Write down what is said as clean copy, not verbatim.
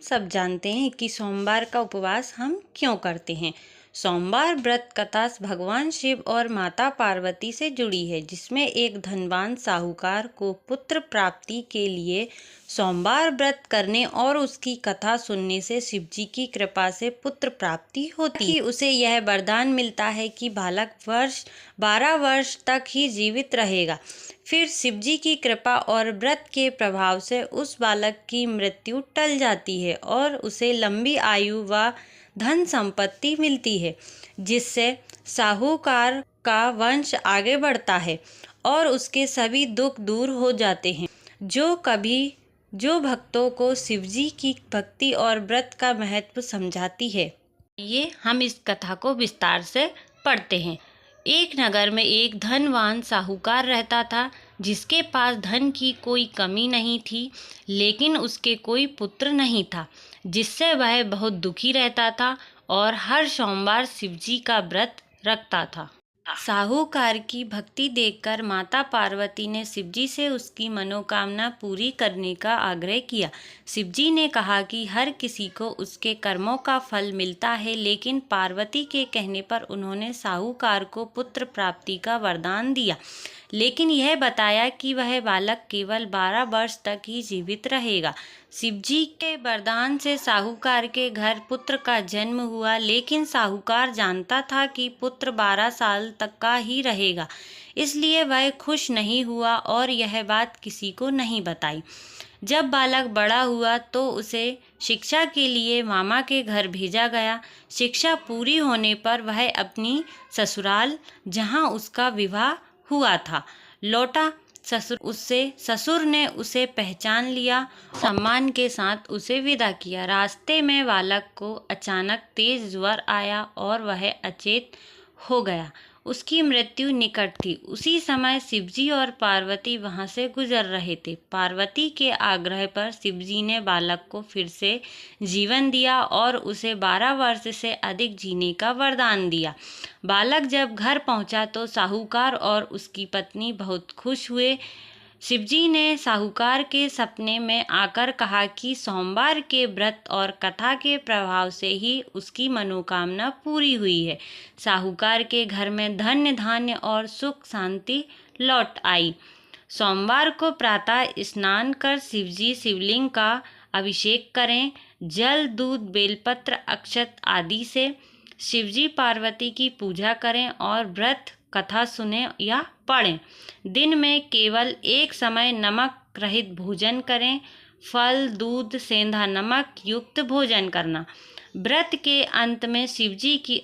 सब जानते हैं कि सोमवार का उपवास हम क्यों करते हैं। सोमवार व्रत कथा भगवान शिव और माता पार्वती से जुड़ी है, जिसमें एक धनवान साहूकार को पुत्र प्राप्ति के लिए सोमवार व्रत करने और उसकी कथा सुनने से शिव जी की कृपा से पुत्र प्राप्ति होती है। उसे यह वरदान मिलता है कि बालक 12 वर्ष तक ही जीवित रहेगा। फिर शिव जी की कृपा और व्रत के प्रभाव से उस बालक की मृत्यु टल जाती है और उसे लंबी आयु व धन संपत्ति मिलती है, जिससे साहूकार का वंश आगे बढ़ता है और उसके सभी दुख दूर हो जाते हैं। जो भक्तों को शिव जी की भक्ति और व्रत का महत्व समझाती है। ये हम इस कथा को विस्तार से पढ़ते हैं। एक नगर में एक धनवान साहूकार रहता था, जिसके पास धन की कोई कमी नहीं थी, लेकिन उसके कोई पुत्र नहीं था, जिससे वह बहुत दुखी रहता था और हर सोमवार शिव जी का व्रत रखता था। साहूकार की भक्ति देखकर माता पार्वती ने शिव जी से उसकी मनोकामना पूरी करने का आग्रह किया। शिव जी ने कहा कि हर किसी को उसके कर्मों का फल मिलता है, लेकिन पार्वती के कहने पर उन्होंने साहूकार को पुत्र प्राप्ति का वरदान दिया, लेकिन यह बताया कि वह बालक केवल 12 वर्ष तक ही जीवित रहेगा। शिव जी के वरदान से साहूकार के घर पुत्र का जन्म हुआ, लेकिन साहूकार जानता था कि पुत्र 12 साल तक का ही रहेगा, इसलिए वह खुश नहीं हुआ और यह बात किसी को नहीं बताई। जब बालक बड़ा हुआ तो उसे शिक्षा के लिए मामा के घर भेजा गया। शिक्षा पूरी होने पर वह अपनी ससुराल, जहाँ उसका विवाह हुआ था, लौटा। ससुर ने उसे पहचान लिया, सम्मान के साथ उसे विदा किया। रास्ते में बालक को अचानक तेज ज्वर आया और वह अचेत हो गया। उसकी मृत्यु निकट थी। उसी समय शिवजी और पार्वती वहां से गुजर रहे थे। पार्वती के आग्रह पर शिवजी ने बालक को फिर से जीवन दिया और उसे 12 वर्ष से अधिक जीने का वरदान दिया। बालक जब घर पहुंचा तो साहूकार और उसकी पत्नी बहुत खुश हुए। शिवजी ने साहूकार के सपने में आकर कहा कि सोमवार के व्रत और कथा के प्रभाव से ही उसकी मनोकामना पूरी हुई है। साहूकार के घर में धन्य धान्य और सुख शांति लौट आई। सोमवार को प्रातः स्नान कर शिवजी शिवलिंग का अभिषेक करें। जल, दूध, बेलपत्र, अक्षत आदि से शिवजी पार्वती की पूजा करें और व्रत कथा सुने या पढ़ें। दिन में केवल एक समय नमक रहित भोजन करें। फल, दूध, सेंधा नमक युक्त भोजन करना। व्रत के अंत में शिवजी की